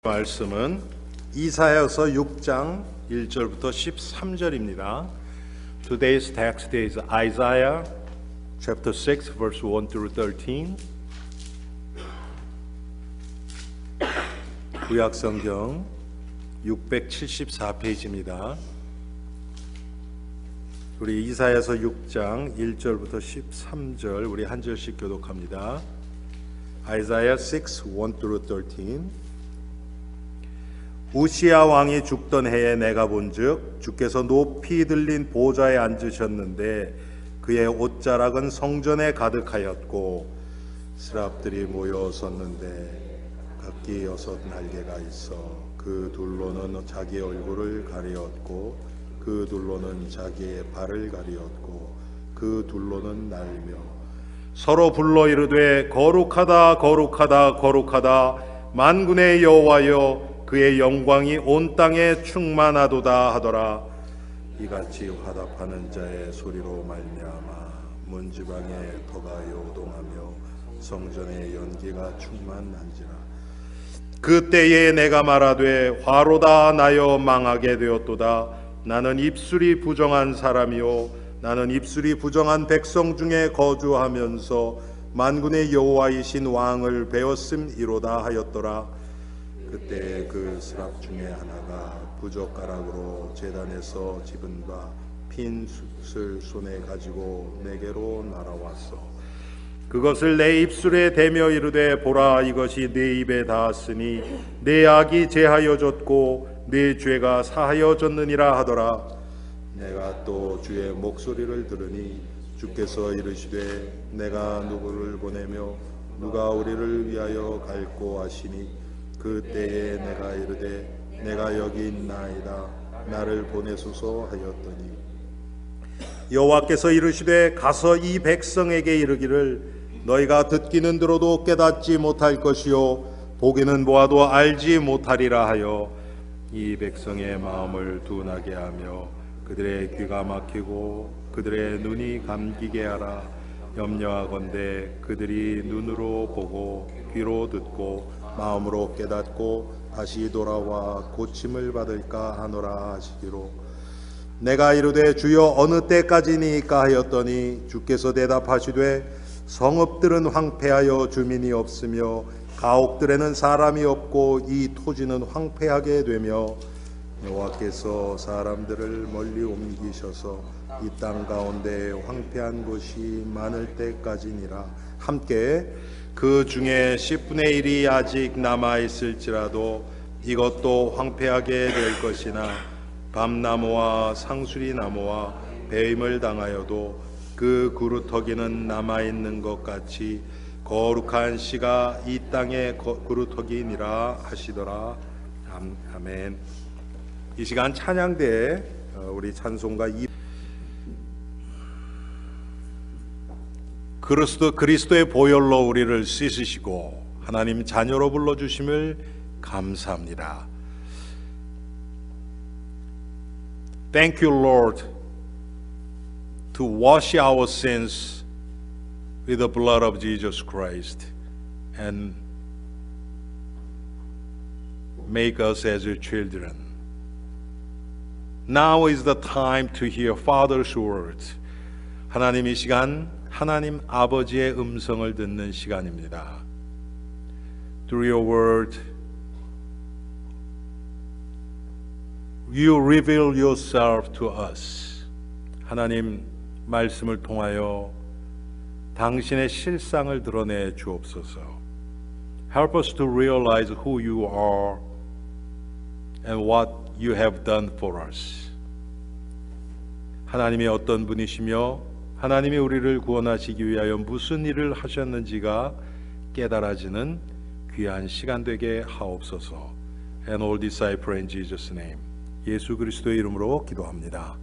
말씀은 이사야서 6장 1절부터 13절입니다. Today's text is Isaiah chapter 6 verse 1 through 13. 구약 성경 674페이지입니다. 우리 이사야서 6장 1절부터 13절 우리 한 절씩 교독합니다. Isaiah 6, 1 through 13. 우시야 왕이 죽던 해에 내가 본즉 주께서 높이 들린 보좌에 앉으셨는데 그의 옷자락은 성전에 가득하였고 스랍들이 모여 섰는데 각기 6 날개가 있어 그 둘로는 자기 얼굴을 가리었고 그 둘로는 자기의 발을 가리었고 그 둘로는 날며 서로 불러 이르되 거룩하다 거룩하다 거룩하다 만군의 여호와여 그의 영광이 온 땅에 충만하도다 하더라. 이같이 화답하는 자의 소리로 말미암아 문지방에 터가 요동하며 성전의 연기가 충만한지라. 그때에 내가 말하되 화로다 나여 망하게 되었도다. 나는 입술이 부정한 사람이요 나는 입술이 부정한 백성 중에 거주하면서 만군의 여호와이신 왕을 배웠음이로다 하였더라. 그때 그 스랍 중에 하나가 부젓가락으로 제단에서 집은 바 핀 숯을 손에 가지고 내게로 날아왔어. 그것을 내 입술에 대며 이르되 보라 이것이 내 입에 닿았으니 내 악이 제하여졌고 내 죄가 사하여졌느니라 하더라. 내가 또 주의 목소리를 들으니 주께서 이르시되 내가 누구를 보내며 누가 우리를 위하여 갈고 하시니 그때에 내가 이르되 내가 여기 있나이다 나를 보내소서 하였더니 여호와께서 이르시되 가서 이 백성에게 이르기를 너희가 듣기는 들어도 깨닫지 못할 것이요 보기는 보아도 알지 못하리라 하여 이 백성의 마음을 둔하게 하며 그들의 귀가 막히고 그들의 눈이 감기게 하라. 염려하건대 그들이 눈으로 보고 귀로 듣고 마음으로 깨닫고 다시 돌아와 고침을 받을까 하노라 하시기로. 내가 이르되 주여 어느 때까지니까 하였더니 주께서 대답하시되 성읍들은 황폐하여 주민이 없으며 가옥들에는 사람이 없고 이 토지는 황폐하게 되며 여호와께서 사람들을 멀리 옮기셔서 이 땅 가운데 황폐한 곳이 많을 때까지니라. 함께 그 중에 10분의 1이 아직 남아있을지라도 이것도 황폐하게 될 것이나 밤나무와 상수리나무와 배임을 당하여도 그 그루터기는 남아있는 것 같이 거룩한 씨가 이 땅의 그루터기니라 하시더라. 아멘. 이 시간 찬양대에 우리 찬송가 그리스도의 보혈로 우리를 씻으시고 하나님 자녀로 불러주심을 감사합니다. Thank you, Lord, to wash our sins with the blood of Jesus Christ and make us as your children. Now is the time to hear Father's words. 하나님 이 시간 하나님 아버지의 음성을 듣는 시간입니다. Through your word, you reveal yourself to us. 하나님 말씀을 통하여 당신의 실상을 드러내 주옵소서. Help us to realize who you are and what you have done for us. 하나님이 어떤 분이시며 하나님이 우리를 구원하시기 위하여 무슨 일을 하셨는지가 깨달아지는 귀한 시간 되게 하옵소서. And all this I pray in Jesus' name. 예수 그리스도의 이름으로 기도합니다.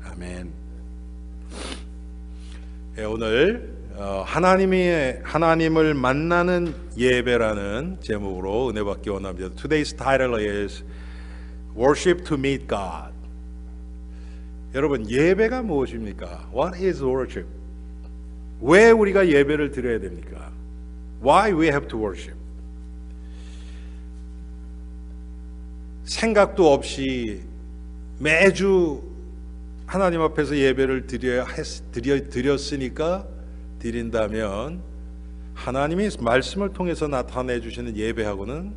아멘. 네, 오늘 하나님을 만나는 예배라는 제목으로 은혜 받기 원합니다. Today's title is Worship to Meet God. 여러분 예배가 무엇입니까? What is worship? 왜 우리가 예배를 드려야 됩니까? Why we have to worship? 생각도 없이 매주 하나님 앞에서 예배를 드렸으니까 드린다면 하나님이 말씀을 통해서 나타내 주시는 예배하고는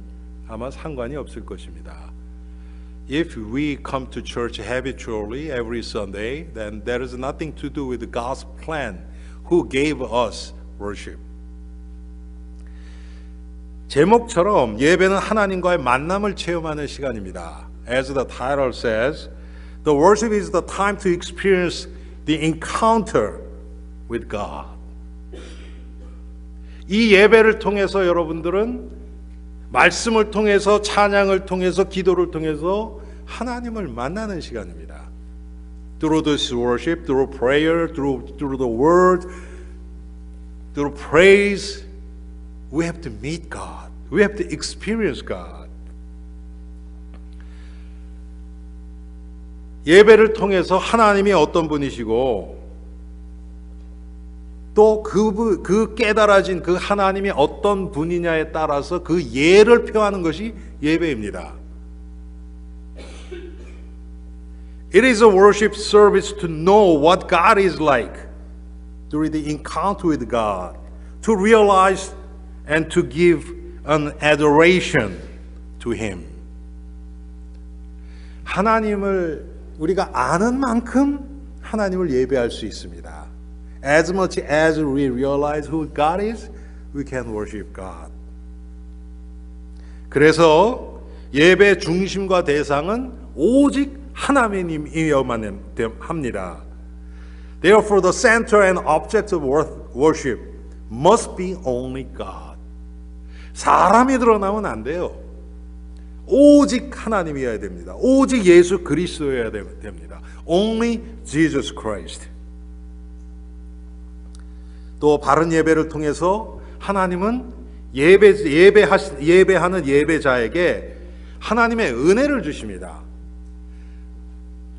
아마 상관이 없을 것입니다. If we come to church habitually every Sunday, then there is nothing to do with God's plan who gave us worship. 제목처럼 예배는 하나님과의 만남을 체험하는 시간입니다. As the title says, the worship is the time to experience the encounter with God. 이 예배를 통해서 여러분들은 말씀을 통해서 찬양을 통해서 기도를 통해서 하나님을 만나는 시간입니다. Through this worship, through prayer, through the word, through praise, we have to meet God. We have to experience God. 예배를 통해서 하나님이 어떤 분이시고 또 그 깨달아진 그 하나님이 어떤 분이냐에 따라서 그 예를 표하는 것이 예배입니다. It is a worship service to know what God is like through the encounter with God, to realize and to give an adoration to Him. 하나님을 우리가 아는 만큼 하나님을 예배할 수 있습니다. As much as we realize who God is, we can worship God. 그래서 예배 중심과 대상은 오직 하나님이어야만 합니다. Therefore, the center and object of worship must be only God. 사람이 드러나면 안 돼요. 오직 하나님이어야 됩니다. 오직 예수 그리스도여야 됩니다. Only Jesus Christ. 또 바른 예배를 통해서 하나님은 예배하는 예배자에게 하나님의 은혜를 주십니다.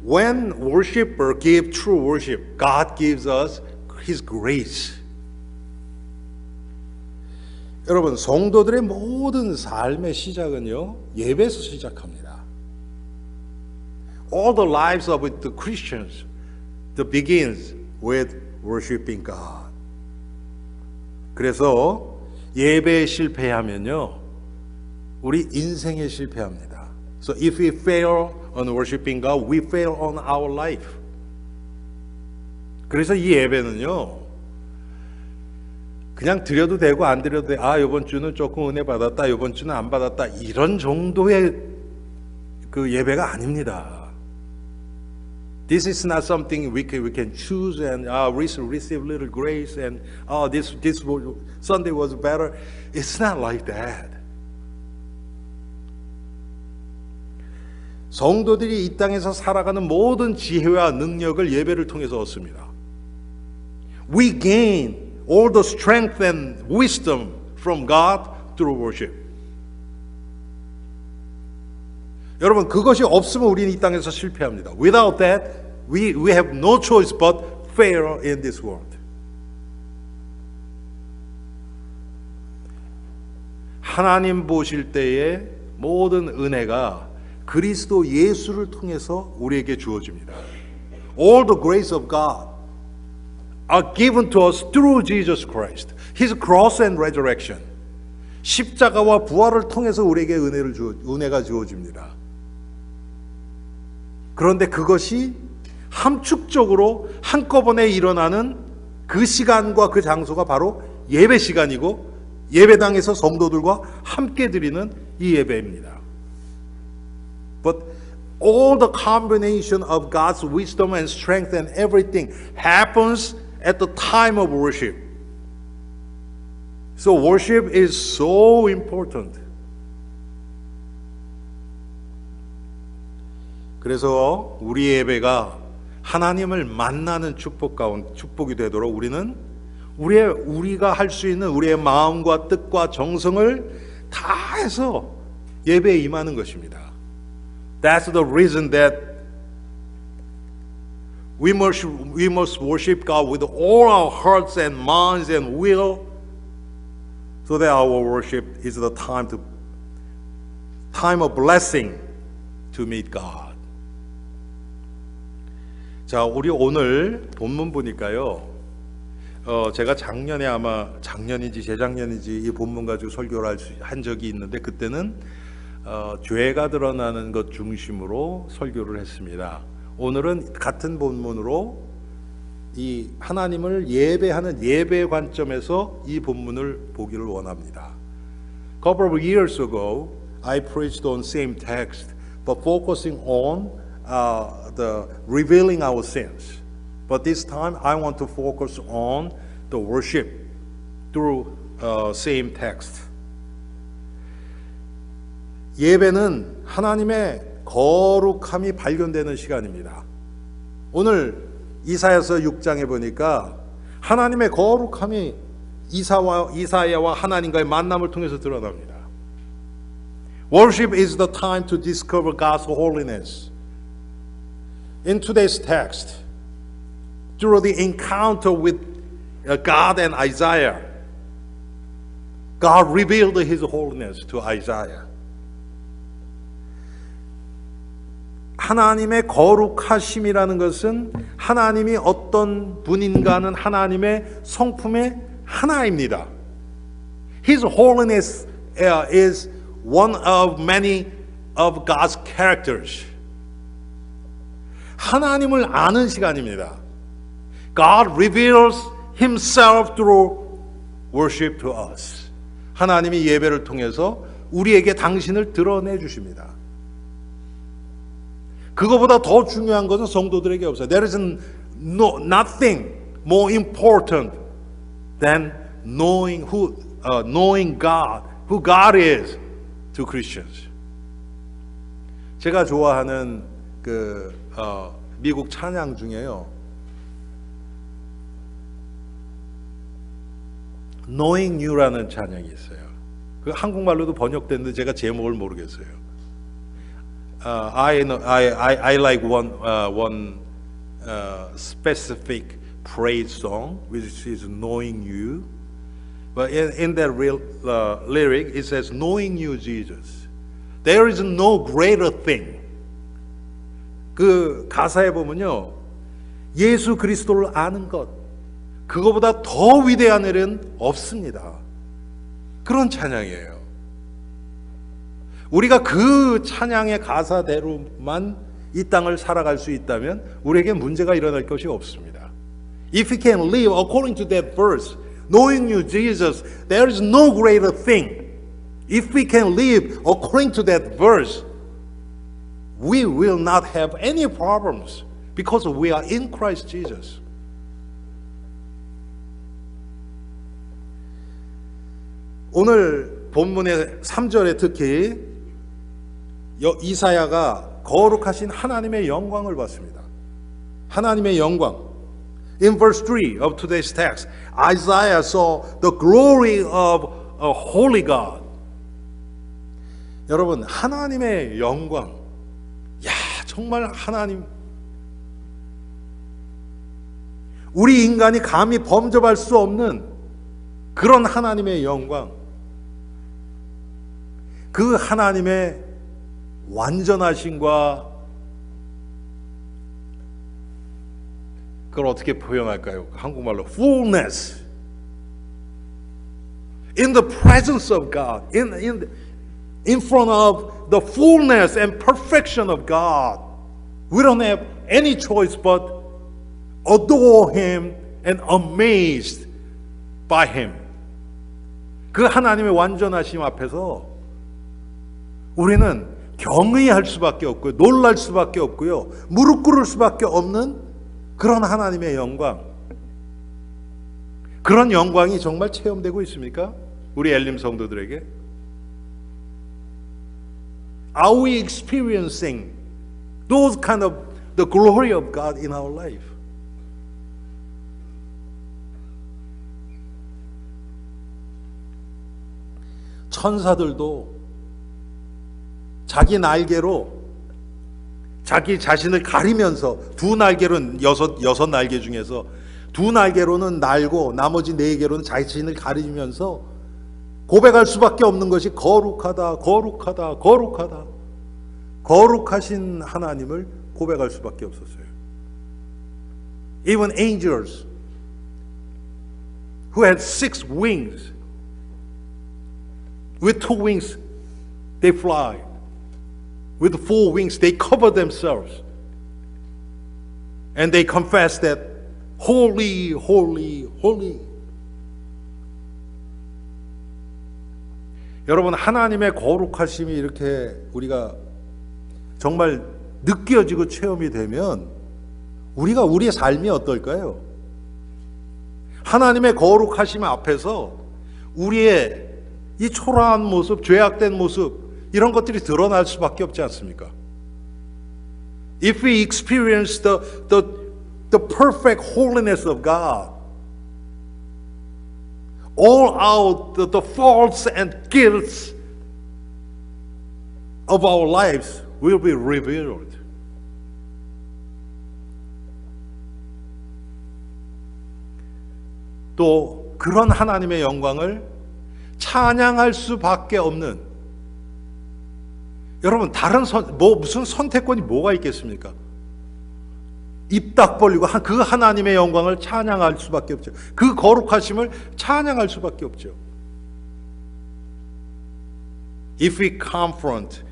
When worshipper give true worship, God gives us His grace. 여러분, 성도들의 모든 삶의 시작은요, 예배에서 시작합니다. All the lives of the Christians begins with worshiping God. 그래서 예배에 실패하면요, 우리 인생에 실패합니다. So if we fail on worshiping God, we fail on our life. 그래서 이 예배는요, 그냥 드려도 되고 안 드려도 돼. 아, 이번 주는 조금 은혜 받았다, 이번 주는 안 받았다, 이런 정도의 그 예배가 아닙니다. This is not something we can choose and receive little grace and this Sunday was better. It's not like that. 성도들이 이 땅에서 살아가는 모든 지혜와 능력을 예배를 통해서 얻습니다. We gain all the strength and wisdom from God through worship. 여러분, 그것이 없으면 우리는 이 땅에서 실패합니다. Without that, we have no choice but fail in this world. 하나님 보실 때의 모든 은혜가 그리스도 예수를 통해서 우리에게 주어집니다. All the grace of God are given to us through Jesus Christ. His cross and resurrection. 십자가와 부활을 통해서 우리에게 은혜가 주어집니다. 그런데 그것이 함축적으로 한꺼번에 일어나는 그 시간과 그 장소가 바로 예배 시간이고 예배당에서 성도들과 함께 드리는 이 예배입니다. But all the combination of God's wisdom and strength and everything happens at the time of worship. So worship is so important. 그래서 우리 예배가 하나님을 만나는 축복이 되도록 우리는 우리가 할 수 있는 우리의 마음과 뜻과 정성을 다해서 예배에 임하는 것입니다. That's the reason that we must worship God with all our hearts and minds and will, so that our worship is the time of blessing to meet God. 자, 우리 오늘 본문 보니까요. 제가 작년에 아마 작년인지 재작년인지 이 본문 가지고 설교를 한 적이 있는데 그때는 죄가 드러나는 것 중심으로 설교를 했습니다. 오늘은 같은 본문으로 이 하나님을 예배하는 예배 관점에서 이 본문을 보기를 원합니다. Couple of years ago, I preached on same text, but focusing on the revealing our sins. But this time, I want to focus on the worship through same text. 예배는 하나님의 거룩함이 발견되는 시간입니다. 오늘 이사야서 6장에 보니까 하나님의 거룩함이 이사야와 하나님과의 만남을 통해서 드러납니다. Worship is the time to discover God's holiness. In today's text, through the encounter with God and Isaiah, God revealed His holiness to Isaiah. 하나님의 거룩하심이라는 것은 하나님이 어떤 분인가는 하나님의 성품의 하나입니다. His holiness is one of many of God's characters. 하나님을 아는 시간입니다. God reveals Himself through worship to us. 하나님이 예배를 통해서 우리에게 당신을 드러내 주십니다. 그거보다 더 중요한 것은 성도들에게 없어요. There is nothing more important than knowing God, who God is to Christians. 제가 좋아하는 미국 찬양 중에요. Knowing You라는 찬양이 있어요. 그 한국말로도 번역됐는데 제가 제목을 모르겠어요. I like one specific praise song, which is "Knowing You." But in that lyric, it says, "Knowing You, Jesus, there is no greater thing." 그 가사에 보면요, 예수 그리스도를 아는 것, 그거보다 더 위대한 일은 없습니다. 그런 찬양이에요. 우리가 그 찬양의 가사대로만 이 땅을 살아갈 수 있다면 우리에게 문제가 일어날 것이 없습니다. If we can live according to that verse, knowing you, Jesus, there is no greater thing. If we can live according to that verse, we will not have any problems because we are in Christ Jesus. 오늘 본문의 3절에 특히 이사야가 거룩하신 하나님의 영광을 봤습니다. 하나님의 영광. In verse 3 of today's text, Isaiah saw the glory of a holy God. 여러분, 하나님의 영광. 야, 정말 하나님. 우리 인간이 감히 범접할 수 없는 그런 하나님의 영광. 그 하나님의 완전하심과 그걸 어떻게 표현할까요? 한국말로 fullness. In the presence of God, in front of the fullness and perfection of God, we don't have any choice but adore Him and amazed by Him. 그 하나님의 완전하심 앞에서 우리는 경의할 수밖에 없고요, 놀랄 수밖에 없고요, 무릎 꿇을 수밖에 없는 그런 하나님의 영광. 그런 영광이 정말 체험되고 있습니까? 우리 엘림 성도들에게? Are we experiencing those kind of the glory of God in our life? 천사들도 자기 날개로 자기 자신을 가리면서 두 날개로는 여섯 날개 중에서 두 날개로는 날고 나머지 네 개로는 자신을 가리면서 고백할 수밖에 없는 것이 거룩하다, 거룩하다, 거룩하다. 거룩하신 하나님을 고백할 수밖에 없었어요. Even angels who had 6 wings, with 2 wings they fly, with 4 wings they cover themselves, and they confess that holy, holy, holy. 여러분, 하나님의 거룩하심이 이렇게 우리가 정말 느껴지고 체험이 되면 우리가 우리의 삶이 어떨까요? 하나님의 거룩하심 앞에서 우리의 이 초라한 모습, 죄악된 모습, 이런 것들이 드러날 수밖에 없지 않습니까? If we experience the perfect holiness of God, all out the faults and guilt of our lives will be revealed. 또 그런 하나님의 영광을 찬양할 수밖에 없는, 여러분 다른 무슨 선택권이 뭐가 있겠습니까? 입 딱 벌리고 그 하나님의 영광을 찬양할 수밖에 없죠. 그 거룩하심을 찬양할 수밖에 없죠. If we confront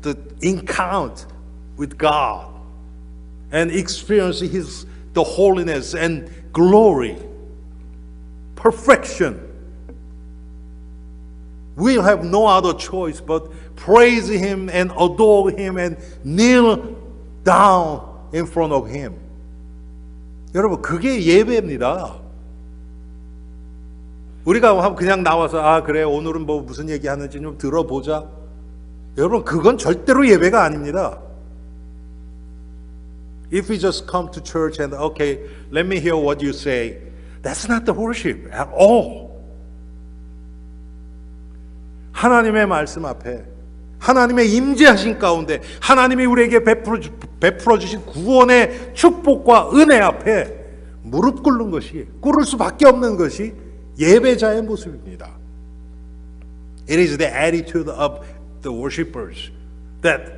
the encounter with God and experience the holiness and glory, perfection, we'll have no other choice but praise Him and adore Him and kneel down in front of Him. 여러분, 그게 예배입니다. 우리가 그냥 나와서 그래 오늘은 뭐 무슨 얘기 하는지 좀 들어보자. 여러분, 그건 절대로 예배가 아닙니다. If we just come to church and okay, let me hear what you say, that's not the worship at all. 하나님의 말씀 앞에, 하나님의 임재하신 가운데, 하나님이 우리에게 베풀어 주신 구원의 축복과 은혜 앞에 무릎 꿇는 것이, 꿇을 수밖에 없는 것이 예배자의 모습입니다. It is the attitude of the worshipers that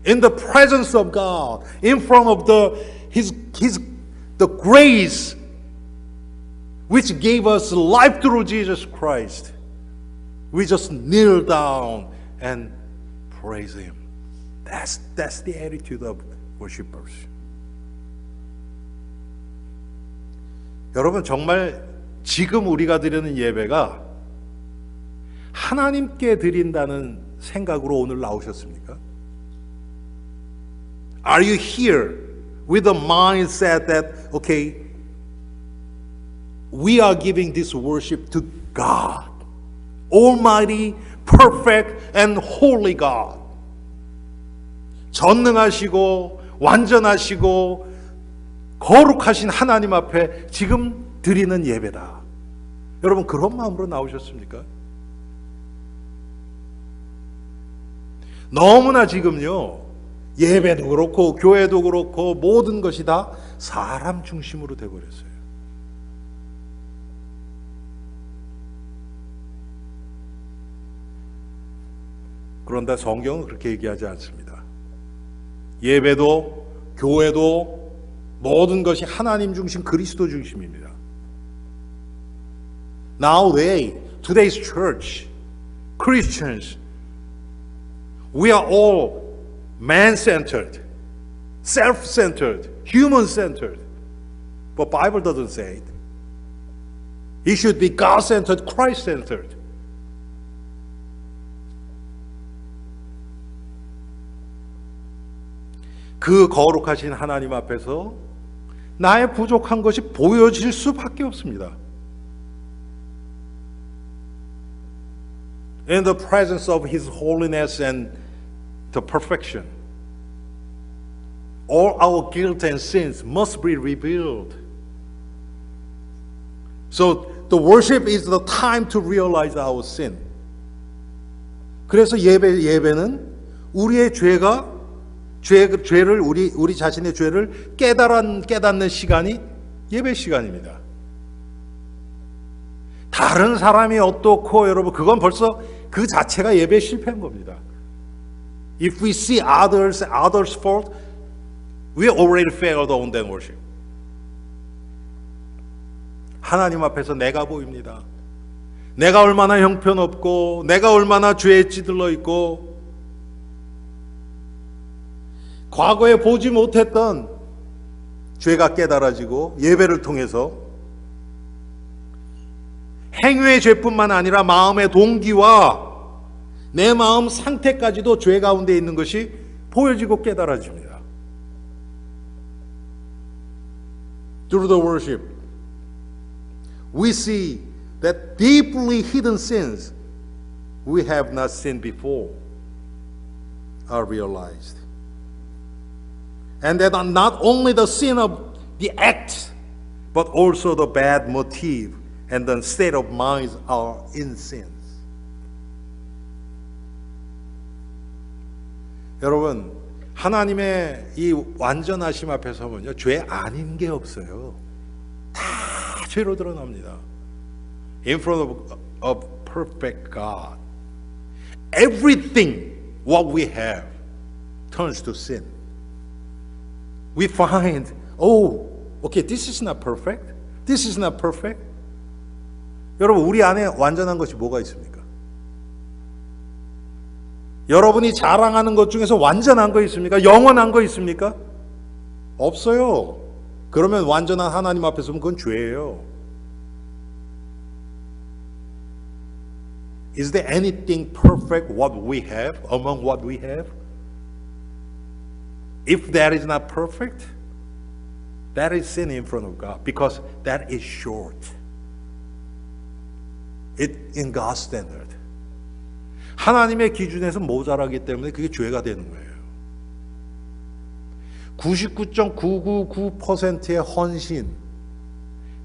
in the presence of God, in front of the grace which gave us life through Jesus Christ, we just kneel down and praise Him. That's the attitude of worshipers. 여러분, 정말 지금 우리가 드리는 예배가 하나님께 드린다는 생각으로 오늘 나오셨습니까? Are you here with the mindset that, okay, we are giving this worship to God, Almighty, perfect, and holy God. 전능하시고 완전하시고 거룩하신 하나님 앞에 지금 드리는 예배다. 여러분, 그런 마음으로 나오셨습니까? 너무나 지금요, 예배도 그렇고 교회도 그렇고 모든 것이 다 사람 중심으로 되어버렸어요. 그런데 성경은 그렇게 얘기하지 않습니다. 예배도 교회도 모든 것이 하나님 중심, 그리스도 중심입니다. Today's church, Christians, we are all man-centered, self-centered, human-centered. But Bible doesn't say it. It should be God-centered, Christ-centered. 그 거룩하신 하나님 앞에서 나의 부족한 것이 보여질 수밖에 없습니다. In the presence of His holiness and the perfection, all our guilt and sins must be revealed. So the worship is the time to realize our sin. 그래서 예배는 우리의 죄를 우리 자신의 죄를 깨닫는 시간이 예배 시간입니다. 다른 사람이 어떻고 여러분, 그건 벌써 그 자체가 예배 실패한 겁니다. If we see others fault, we already failed on that worship. 하나님 앞에서 내가 보입니다. 내가 얼마나 형편없고 내가 얼마나 죄에 찌들러 있고 과거에 보지 못했던 죄가 깨달아지고 예배를 통해서 행위의 죄뿐만 아니라 마음의 동기와 내 마음 상태까지도 죄 가운데 있는 것이 보여지고 깨달아집니다. Through the worship, we see that deeply hidden sins we have not seen before are realized. And that not only the sin of the act, but also the bad motive and the state of mind are in sins. 여러분, 하나님의 이 완전하심 앞에 서면요, 죄 아닌 게 없어요. 다 죄로 드러납니다. In front of perfect God, everything what we have turns to sin. We find, oh, okay, this is not perfect. This is not perfect. 여러분, 우리 안에 완전한 것이 뭐가 있습니까? 여러분이 자랑하는 것 중에서 완전한 거 있습니까? 영원한 거 있습니까? 없어요. 그러면 완전한 하나님 앞에 서면 그건 죄예요. Is there anything perfect what we have among what we have? If that is not perfect, that is sin in front of God because that is short. It in God's standard. 하나님의 기준에서 모자라기 때문에 그게 죄가 되는 거예요. 99.999%의 헌신,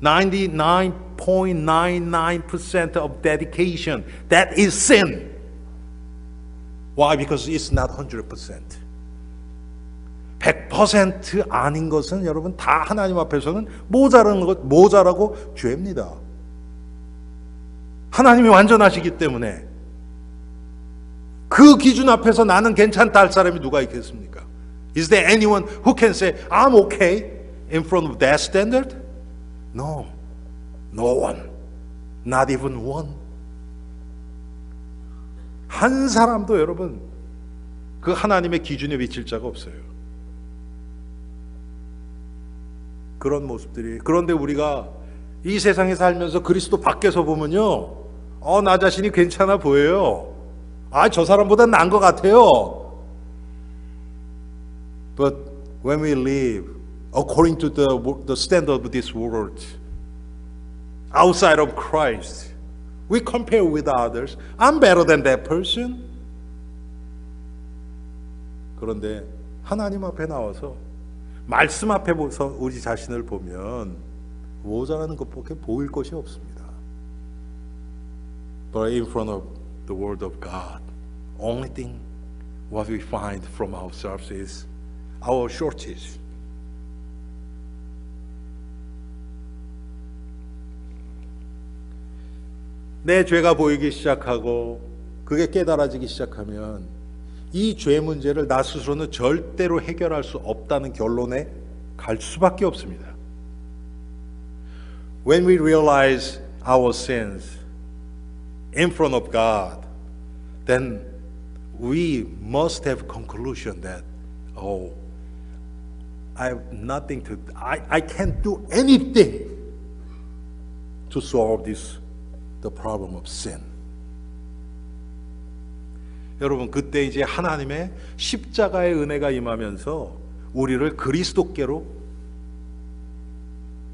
99.99% of dedication, that is sin. Why? Because it's not 100%. 100% 아닌 것은 여러분 다 하나님 앞에서는 모자라고 죄입니다. 하나님이 완전하시기 때문에 그 기준 앞에서 나는 괜찮다 할 사람이 누가 있겠습니까? Is there anyone who can say I'm okay in front of that standard? No. No one. Not even one. 한 사람도 여러분 그 하나님의 기준에 미칠 자가 없어요. 그런 모습들이. 그런데 우리가 이 세상에 살면서 그리스도 밖에서 보면요, 나 자신이 괜찮아 보여요. 저 사람보다 나은 것 같아요. But when we live according to the standard of this world, outside of Christ, we compare with others. I'm better than that person. 그런데 하나님 앞에 나와서 말씀 앞에 서 우리 자신을 보면 모자라는 것밖에 보일 것이 없습니다. But in front of the Word of God, only thing what we find from ourselves is our shortage. 내 죄가 보이기 시작하고 그게 깨달아지기 시작하면 이 죄 문제를 나 스스로는 절대로 해결할 수 없다는 결론에 갈 수밖에 없습니다. When we realize our sins in front of God, then we must have conclusion that, I have nothing to, I can't do anything to solve the problem of sin. 여러분, 그때 이제 하나님의 십자가의 은혜가 임하면서 우리를 그리스도께로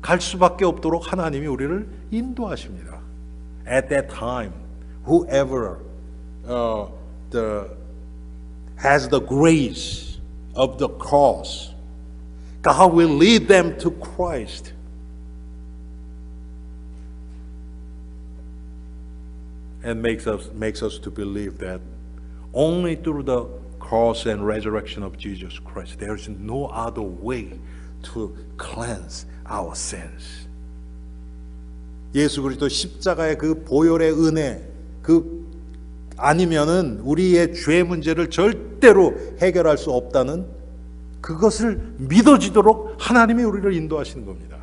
갈 수밖에 없도록 하나님이 우리를 인도하십니다. At that time, whoever has the grace of the cross, God will lead them to Christ. And makes us to believe that only through the cross and resurrection of Jesus Christ, there is no other way to cleanse our sins. 예수 그리스도 십자가의 그 보혈의 은혜, 그 아니면은 우리의 죄 문제를 절대로 해결할 수 없다는 그것을 믿어지도록 하나님이 우리를 인도하시는 겁니다.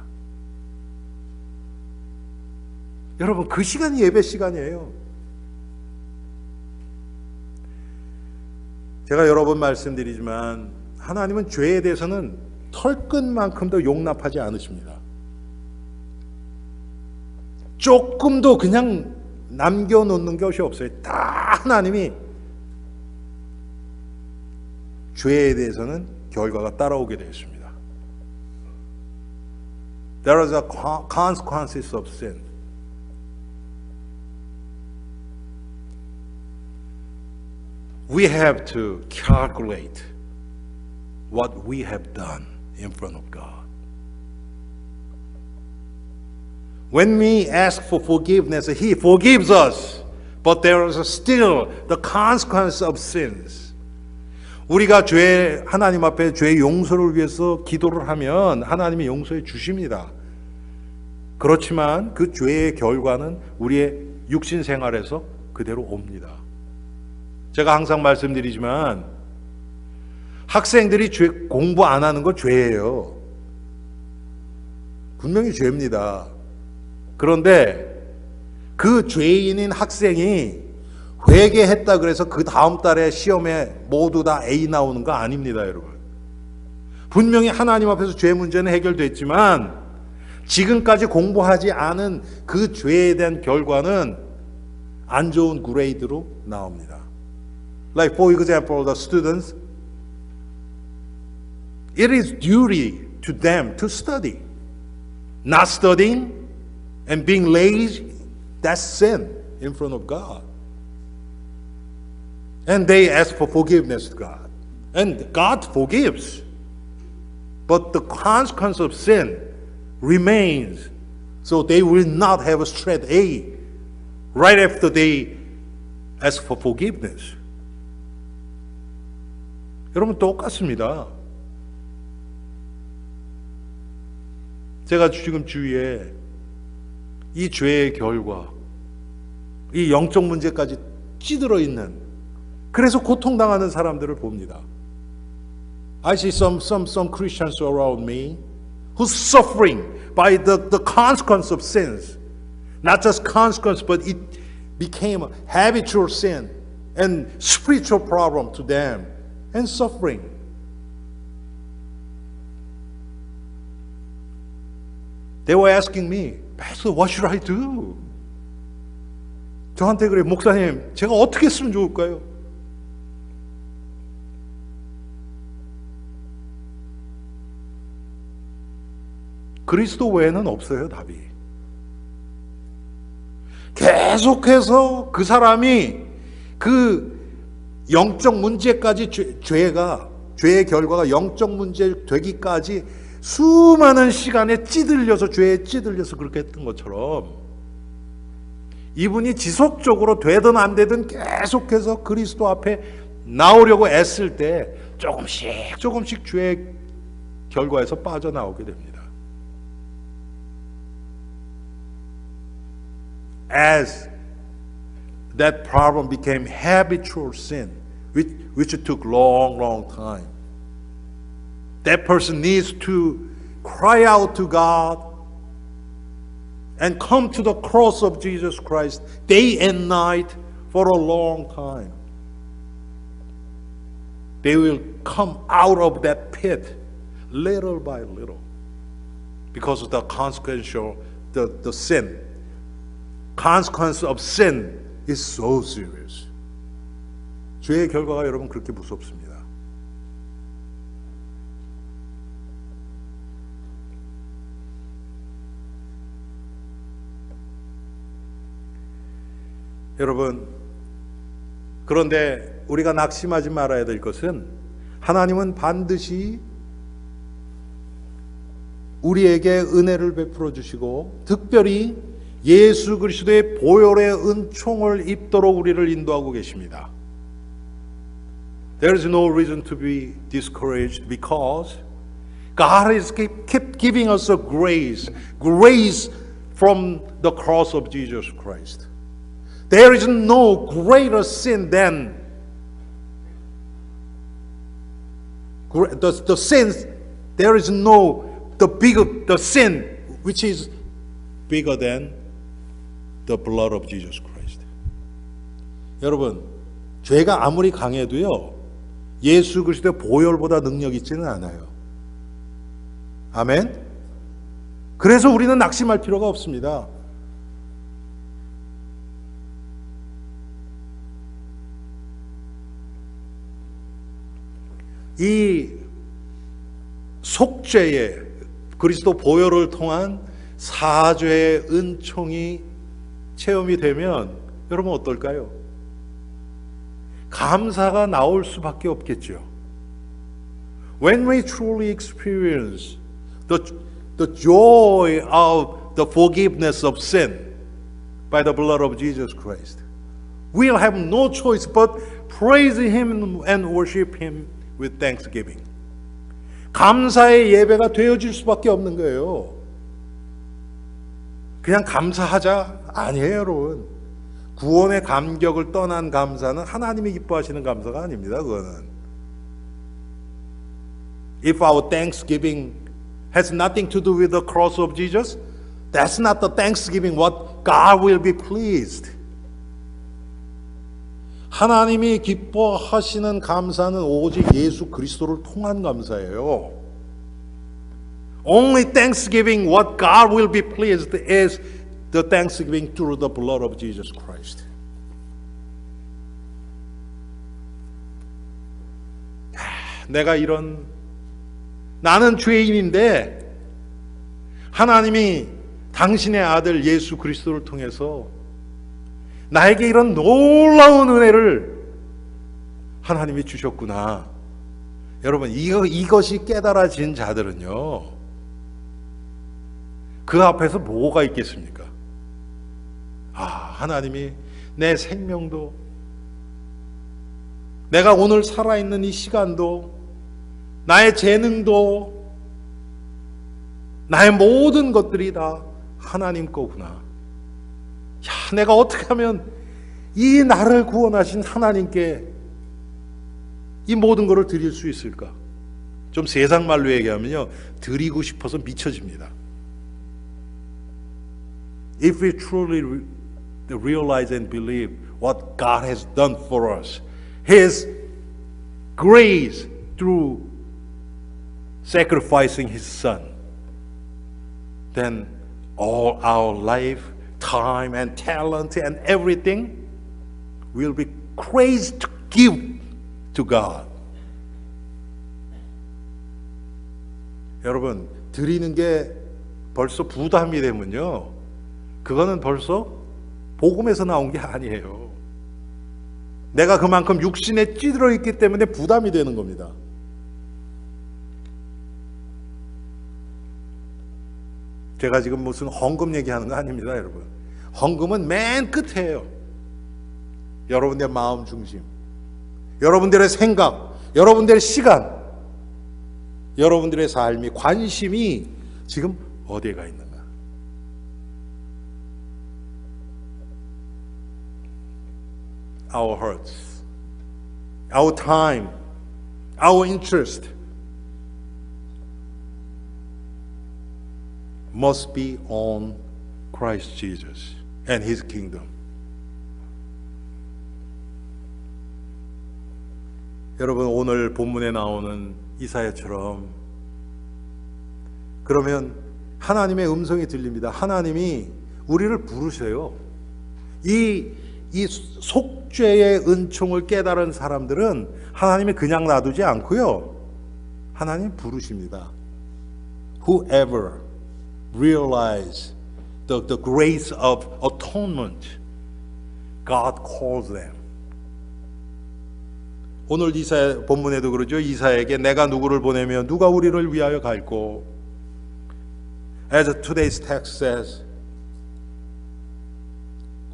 여러분, 그 시간이 예배 시간이에요. 제가 여러 번 말씀드리지만 하나님은 죄에 대해서는 털끝만큼도 용납하지 않으십니다. 조금도 그냥 남겨놓는 것이 없어요. 다 하나님이 죄에 대해서는 결과가 따라오게 되어 있습니다. There is a consequences of sin. We have to calculate what we have done in front of God. When we ask for forgiveness, He forgives us. But there is still the consequence of sins. 우리가 하나님 앞에 죄 용서를 위해서 기도를 하면 하나님이 용서해 주십니다. 그렇지만 그 죄의 결과는 우리의 육신 생활에서 그대로 옵니다. 제가 항상 말씀드리지만 학생들이 공부 안 하는 건 죄예요. 분명히 죄입니다. 그런데 그 죄인인 학생이 회개했다 그래서 그 다음 달에 시험에 모두 다 A 나오는 거 아닙니다, 여러분. 분명히 하나님 앞에서 죄 문제는 해결됐지만 지금까지 공부하지 않은 그 죄에 대한 결과는 안 좋은 그레이드로 나옵니다. Like for example, the students, it is duty to them to study. Not studying and being lazy, that's sin in front of God. And they ask for forgiveness to God. And God forgives. But the consequence of sin remains. So they will not have a straight A right after they ask for forgiveness. 여러분, 똑같습니다. 제가 지금 주위에 이 죄의 결과, 이 영적 문제까지 찌들어 있는, 그래서 고통당하는 사람들을 봅니다. I see some Christians around me who's suffering by the consequence of sins. Not just consequence, but it became a habitual sin and spiritual problem to them and suffering. They were asking me, Pastor, what should I do? 저한테 그래, 목사님, 제가 어떻게 했으면 좋을까요? 그리스도 외에는 없어요, 답이. 계속해서 그 사람이 그 영적 문제까지 죄의 결과가 영적 문제 되기까지 수많은 시간에 죄에 찌들려서 그렇게 했던 것처럼 이분이 지속적으로 되든 안 되든 계속해서 그리스도 앞에 나오려고 애쓸 때 조금씩 죄의 결과에서 빠져나오게 됩니다. As that problem became habitual sin, which took long time, that person needs to cry out to God and come to the cross of Jesus Christ day and night for a long time. They will come out of that pit little by little because of the consequential, the sin. Consequence of sin is so serious. 죄의 결과가 여러분 그렇게 무섭습니다. 여러분, 그런데 우리가 낙심하지 말아야 될 것은 하나님은 반드시 우리에게 은혜를 베풀어 주시고 특별히 예수 그리스도의 보혈의 은총을 입도록 우리를 인도하고 계십니다. There is no reason to be discouraged because God is keep giving us a grace from the cross of Jesus Christ. There is no greater sin than the sins. There is no the sin which is bigger than the blood of Jesus Christ. 여러분, 죄가 아무리 강해도요, 예수 그리스도의 보혈보다 능력 있지는 않아요. 아멘? 그래서 우리는 낙심할 필요가 없습니다. 이 속죄의 그리스도 보혈을 통한 사죄의 은총이 체험이 되면 여러분 어떨까요? 감사가 나올 수밖에 없겠죠. When we truly experience the joy of the forgiveness of sin by the blood of Jesus Christ, we'll have no choice but praise Him and worship Him with thanksgiving. 감사의 예배가 되어질 수밖에 없는 거예요. 그냥 감사하자 아니에요, 여러분. 구원의 감격을 떠난 감사는 하나님이 기뻐하시는 감사가 아닙니다. 그거는. If our thanksgiving has nothing to do with the cross of Jesus, that's not the thanksgiving what God will be pleased. 하나님이 기뻐하시는 감사는 오직 예수 그리스도를 통한 감사예요. Only thanksgiving what God will be pleased is the thanksgiving through the blood of Jesus Christ. 내가 나는 죄인인데 하나님이 당신의 아들 예수 그리스도를 통해서 나에게 이런 놀라운 은혜를 하나님이 주셨구나. 여러분, 이것이 깨달아진 자들은요, 그 앞에서 뭐가 있겠습니까? 하나님이 내 생명도, 내가 오늘 살아있는 이 시간도, 나의 재능도, 나의 모든 것들이 다 하나님 거구나. 내가 어떻게 하면 이 나를 구원하신 하나님께 이 모든 것을 드릴 수 있을까? 좀 세상 말로 얘기하면요, 드리고 싶어서 미쳐집니다. If we truly realize and believe what God has done for us, His grace through sacrificing His Son, then all our life, time and talent and everything will be crazy to give to God. 여러분, 드리는 게 벌써 부담이 되면요, 그거는 벌써 복음에서 나온 게 아니에요. 내가 그만큼 육신에 찌들어 있기 때문에 부담이 되는 겁니다. 제가 지금 무슨 헌금 얘기하는 거 아닙니다, 여러분. 헌금은 맨 끝에요. 여러분들의 마음 중심, 여러분들의 생각, 여러분들의 시간, 여러분들의 삶이, 관심이 지금 어디에 가 있는가? Our hearts, our time, our interest must be on Christ Jesus and His kingdom. 여러분, 오늘 본문에 나오는 이사야처럼, 그러면 하나님의 음성이 들립니다. 하나님이 우리를 부르세요. 이 속죄의 은총을 깨달은 사람들은 하나님이 그냥 놔두지 않고요, 하나님 부르십니다. Whoever realize the grace of atonement, God calls them. 오늘 이사야 본문에도 그러죠. 이사야에게 내가 누구를 보내며 누가 우리를 위하여 갈고, as today's text says,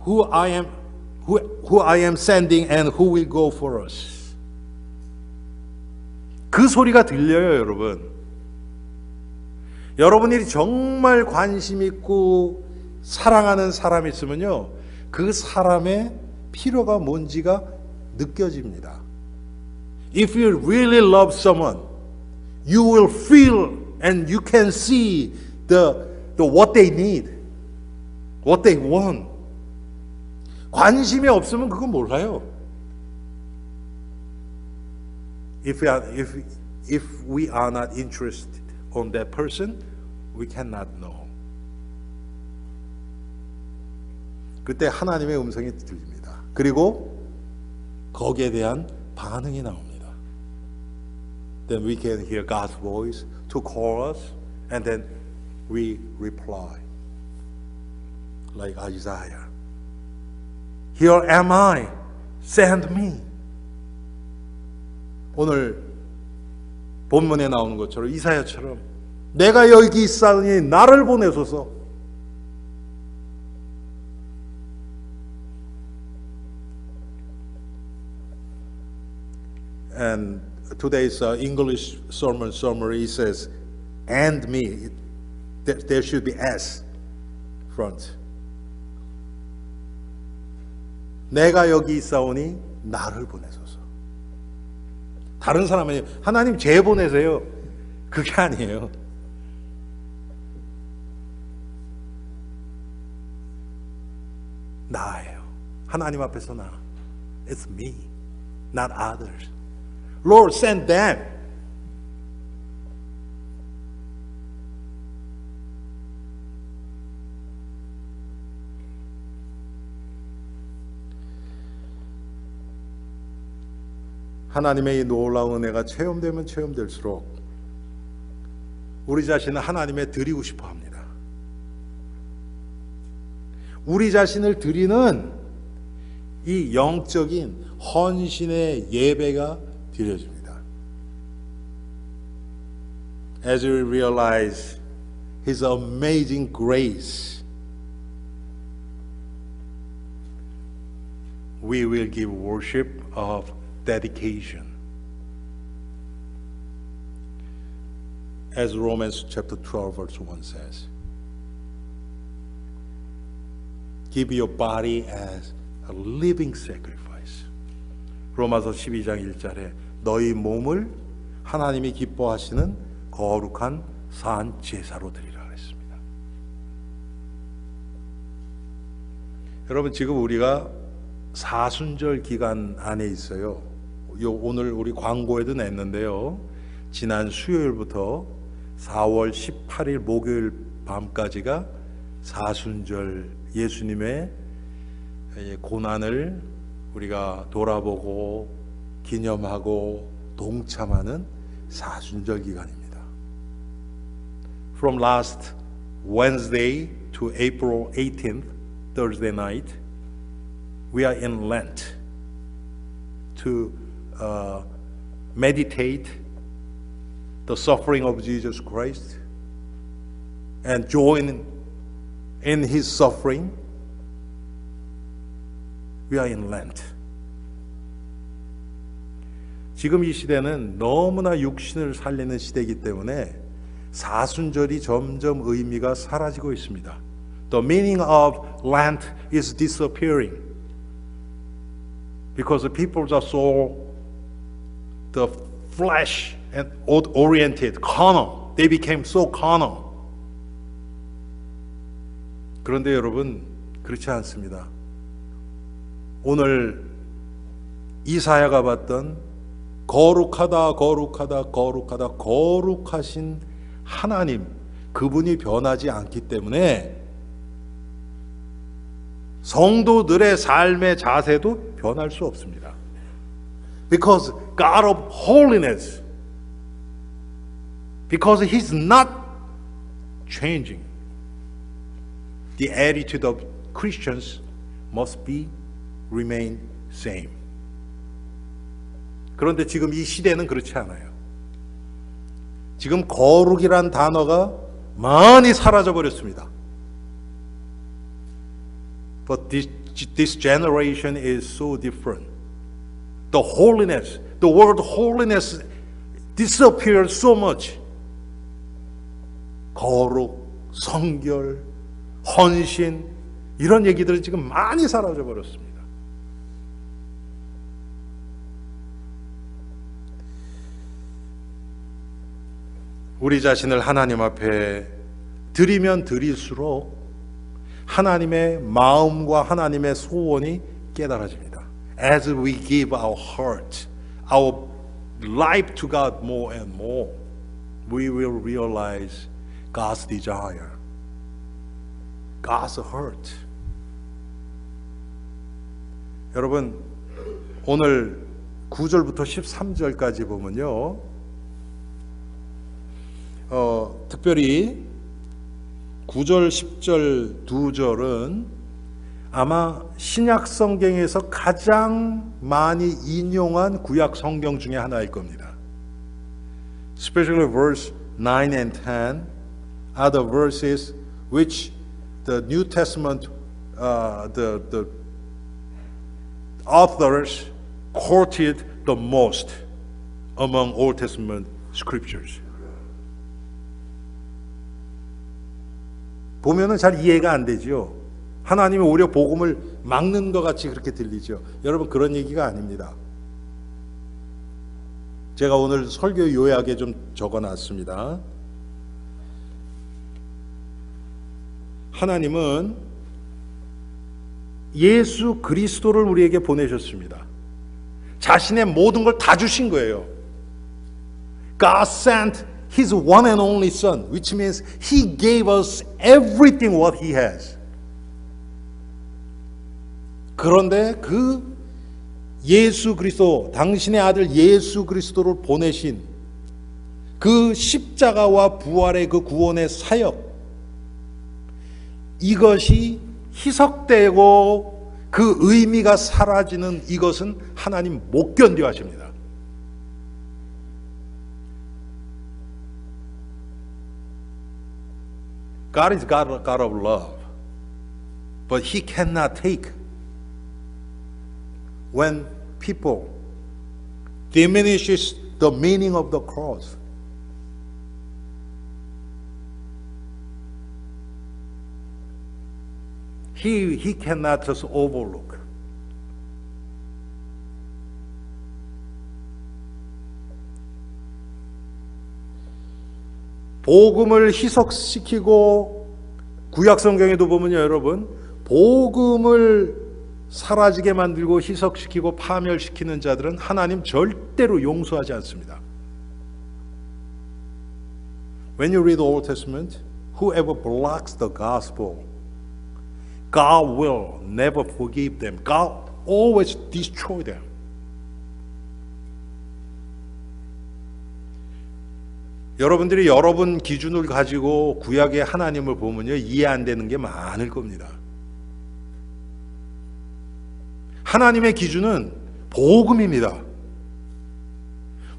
who I am sending and who will go for us. 그 소리가 들려요, 여러분. 여러분이 정말 관심 있고 사랑하는 사람이 있으면요, 그 사람의 필요가 뭔지가 느껴집니다. If you really love someone, you will feel and you can see the what they need, what they want. 관심이 없으면 그건 몰라요. If we are not interested on that person, we cannot know. 그때 하나님의 음성이 들립니다. 그리고 거기에 대한 반응이 나옵니다. Then we can hear God's voice to call us, and then we reply, like Isaiah. Here am I, send me. 오늘 본문에 나오는 것처럼 이사야처럼 내가 여기 있사오니 나를 보내소서. And today's English sermon summary says, and me. There should be S front. 내가 여기 있사오니 나를 보내소서. 다른 사람이 하나님 쟤 보내세요. 그게 아니에요. 나예요. 하나님 앞에서 나. It's me, not others. Lord, send them. 하나님의 이 놀라운 은혜가 체험되면 체험될수록 우리 자신을 하나님에 드리고 싶어 합니다. 우리 자신을 드리는 이 영적인 헌신의 예배가 드려집니다. As we realize His amazing grace, we will give worship of dedication. As Romans chapter 12 verse 1 says, give your body as a living sacrifice. 로마서 12장 1절에 너희 몸을 하나님이 기뻐하시는 거룩한 산 제사로 드리라 그랬습니다. 여러분 지금 우리가 사순절 기간 안에 있어요. 오늘 우리 광고에도 냈는데요. 지난 수요일부터 4월 18일 목요일 밤까지가 사순절 예수님의 고난을 우리가 돌아보고 기념하고 동참하는 사순절 기간입니다. From last Wednesday to April 18th, Thursday night, we are in Lent to meditate the suffering of Jesus Christ and join in His suffering. We are in Lent. 지금 이 시대는 너무나 육신을 살리는 시대이기 때문에 사순절이 점점 의미가 사라지고 있습니다. The meaning of Lent is disappearing because the people are so the flesh and oriented, carnal. They became so carnal. 그런데 여러분 그렇지 않습니다. 오늘 이사야가 봤던 거룩하다 거룩하다 거룩하다 거룩하신 하나님 그분이 변하지 않기 때문에 성도들의 삶의 자세도 변할 수 없습니다. Because God of holiness, because He's not changing, the attitude of Christians must remain same. 그런데 지금 이 시대는 그렇지 않아요. 지금 거룩이란 단어가 많이 사라져 버렸습니다. But this generation is so different. The holiness, the word holiness disappeared so much. 거룩, 성결, 헌신, 이런 얘기들은 지금 많이 사라져 버렸습니다. 우리 자신을 하나님 앞에 드리면 드릴수록 하나님의 마음과 하나님의 소원이 깨달아집니다. As we give our heart, our life to God more and more, we will realize God's desire, God's heart. 여러분, 오늘 9절부터 13절까지 보면요, 특별히 9절, 10절 두 절은 아마 신약 성경에서 가장 많이 인용한 구약 성경 중에 하나일 겁니다. Especially verse 9 and 10 are the verses which the New Testament, the authors quoted the most among Old Testament scriptures. 보면은 잘 이해가 안 되죠. 하나님이 오히려 복음을 막는 것 같이 그렇게 들리죠. 여러분, 그런 얘기가 아닙니다. 제가 오늘 설교 요약에 좀 적어놨습니다. 하나님은 예수 그리스도를 우리에게 보내셨습니다. 자신의 모든 걸 다 주신 거예요. God sent His one and only Son, which means He gave us everything what He has. 그런데 그 예수 그리스도, 당신의 아들 예수 그리스도를 보내신 그 십자가와 부활의 그 구원의 사역, 이것이 희석되고 그 의미가 사라지는 이것은 하나님 못 견뎌 하십니다. God is God of love, but He cannot take when people diminishes the meaning of the cross. He cannot just overlook. 복음을 희석시키고 구약 성경에도 보면요, 여러분, 복음을 사라지게 만들고 희석시키고 파멸시키는 자들은 하나님 절대로 용서하지 않습니다. When you read the Old Testament, whoever blocks the gospel, God will never forgive them. God always destroy them. 여러분들이 여러분 기준을 가지고 구약의 하나님을 보면요, 이해 안 되는 게 많을 겁니다. 하나님의 기준은 복음입니다.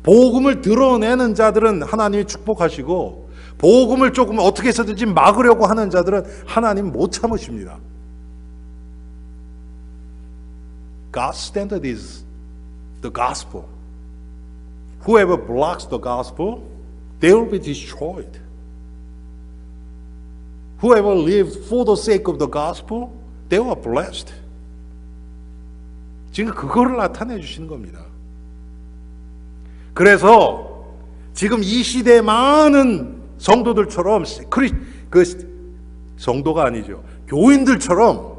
복음을 드러내는 자들은 하나님이 축복하시고, 복음을 조금 어떻게 해서든지 막으려고 하는 자들은 하나님 못 참으십니다. God's standard is the gospel. Whoever blocks the gospel, they will be destroyed. Whoever lives for the sake of the gospel, they are blessed. 지금 그거를 나타내 주시는 겁니다. 그래서 지금 이 시대의 많은 성도들처럼, 성도가 아니죠, 교인들처럼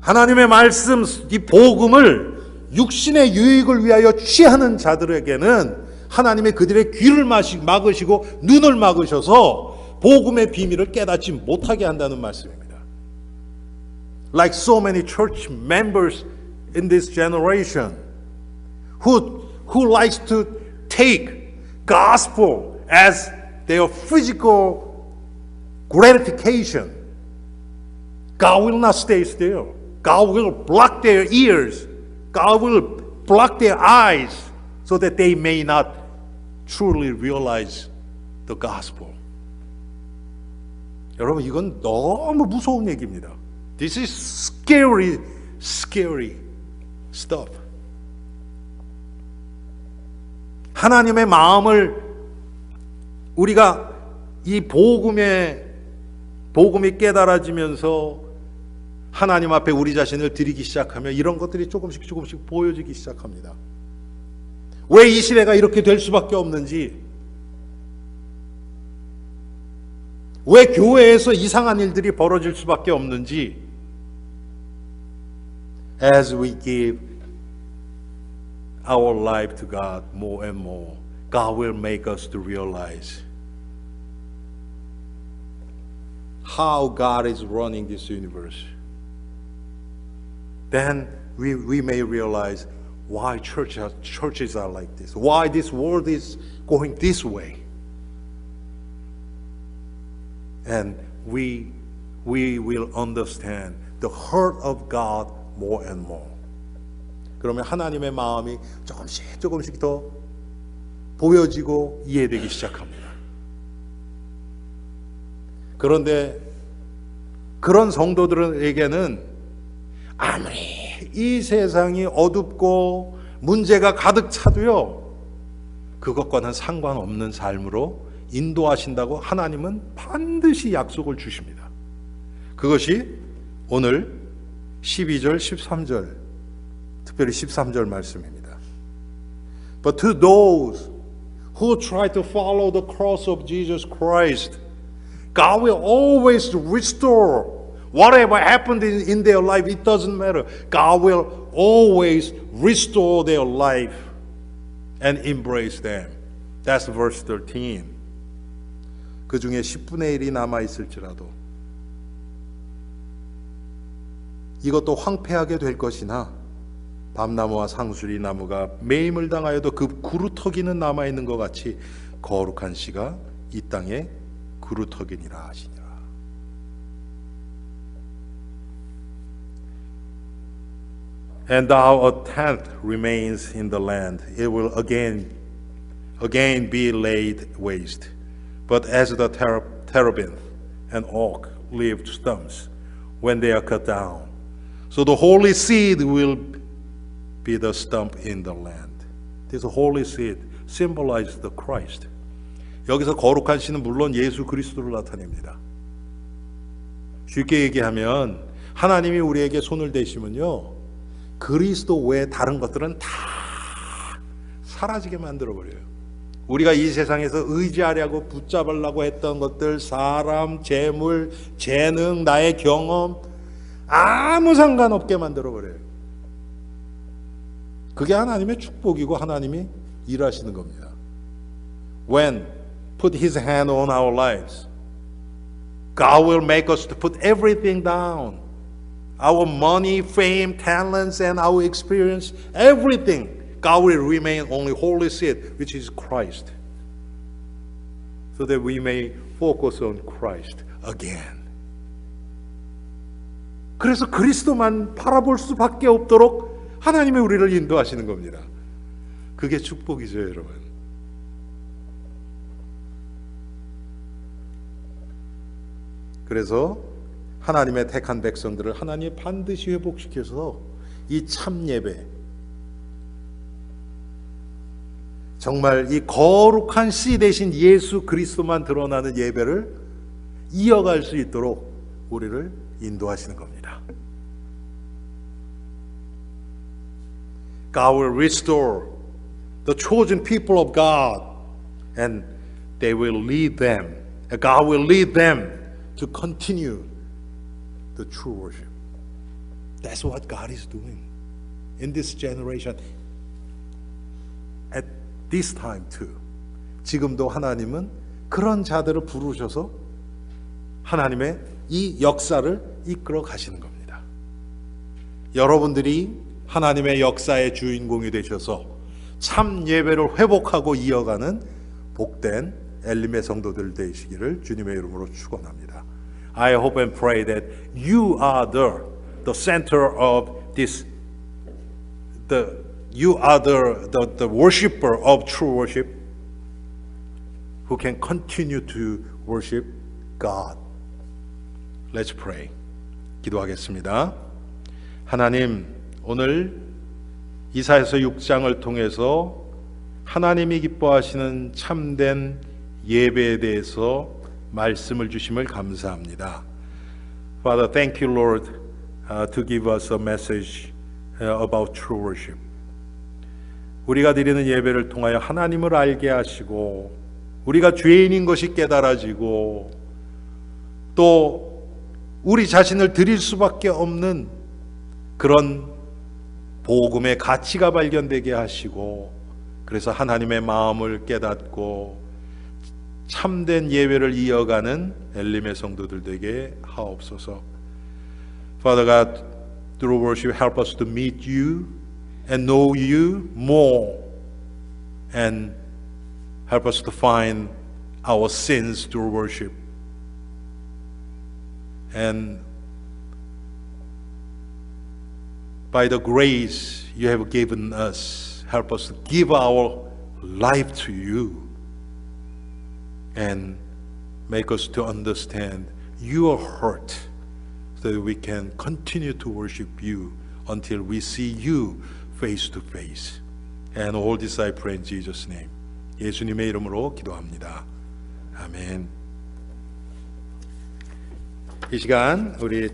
하나님의 말씀, 이 복음을 육신의 유익을 위하여 취하는 자들에게는 하나님의 그들의 귀를 막으시고 눈을 막으셔서 복음의 비밀을 깨닫지 못하게 한다는 말씀입니다. Like so many church members in this generation who likes to take gospel as their physical gratification. God will not stay still. God will block their ears. God will block their eyes so that they may not truly realize the gospel. 여러분, 이건 너무 무서운 얘기입니다. This is scary, scary stuff. 하나님의 마음을 우리가 이 복음의 복음이 깨달아지면서 하나님 앞에 우리 자신을 드리기 시작하면 이런 것들이 조금씩 보여지기 시작합니다. 왜 이 시대가 이렇게 될 수밖에 없는지, 왜 교회에서 이상한 일들이 벌어질 수밖에 없는지, as we give our life to God more and more, God will make us to realize how God is running this universe. Then we may realize why churches are like this, why this world is going this way. And we will understand the heart of God more and more. 그러면 하나님의 마음이 조금씩 더 보여지고 이해되기 시작합니다. 그런데 그런 성도들에게는 아무리 이 세상이 어둡고 문제가 가득 차도요, 그것과는 상관없는 삶으로 인도하신다고 하나님은 반드시 약속을 주십니다. 그것이 오늘 12절, 13절, 특별히 13절 말씀입니다. But to those who try to follow the cross of Jesus Christ, God will always restore whatever happened in their life. It doesn't matter. God will always restore their life and embrace them. That's verse 13. 그 중에 10분의 1이 남아있을지라도 이것도 황폐하게 될 것이나 밤나무와 상수리 나무가 매임을 당하여도 그 구루터기는 남아있는 것 같이 거룩한 씨가 이 땅에 구루터기니라 하시니라. And thou a tenth remains in the land, it will again be laid waste. But as the terebinth and oak leave stumps when they are cut down, so the holy seed will be the stump in the land. This holy seed symbolizes the Christ. 여기서 거룩한 씨는 물론 예수 그리스도를 나타냅니다. 쉽게 얘기하면 하나님이 우리에게 손을 대시면요, 그리스도 외에 다른 것들은 다 사라지게 만들어버려요. 우리가 이 세상에서 의지하려고 붙잡으려고 했던 것들, 사람, 재물, 재능, 나의 경험, 아무 상관없게 만들어버려요. 그게 하나님의 축복이고 하나님이 일하시는 겁니다. When put His hand on our lives, God will make us to put everything down. Our money, fame, talents, and our experience, everything. God will remain only holy seed, which is Christ. So that we may focus on Christ again. 그래서 그리스도만 바라볼 수밖에 없도록 하나님이 우리를 인도하시는 겁니다. 그게 축복이죠, 여러분. 그래서 하나님의 택한 백성들을 하나님이 반드시 회복시켜서 이 참 예배, 정말 이 거룩한 씨 대신 예수 그리스도만 드러나는 예배를 이어갈 수 있도록 우리를 인도하시는 겁니다. God will restore the chosen people of God, and they will lead them. God will lead them to continue the true worship. That's what God is doing in this generation. At this time too. 지금도 하나님은 그런 자들을 부르셔서 하나님의 이 역사를 이끌어 가시는 겁니다. 여러분들이 하나님의 역사의 주인공이 되셔서 참 예배를 회복하고 이어가는 복된 엘림의 성도들 되시기를 주님의 이름으로 축원합니다. I hope and pray that you are the center of this. You are the worshiper of true worship, who can continue to worship God. Let's pray. 기도하겠습니다. 하나님, 오늘 이사야서 6장을 통해서 하나님이 기뻐하시는 참된 예배에 대해서 말씀을 주심을 감사합니다. Father, thank you, Lord, to give us a message about true worship. 우리가 드리는 예배를 통하여 하나님을 알게 하시고 우리가 죄인인 것이 깨달아지고 또 우리 자신을 드릴 수밖에 없는 그런 복음의 가치가 발견되게 하시고 그래서 하나님의 마음을 깨닫고 참된 예배를 이어가는 엘림의 성도들 되게 하옵소서. Father God, through worship, help us to meet you and know you more and help us to find our sins through worship. And by the grace you have given us, help us to give our life to you and make us to understand your heart so that we can continue to worship you until we see you face to face. And all this I pray in Jesus' name. 예수님의 이름으로 기도합니다. 아멘. 이 시간 우리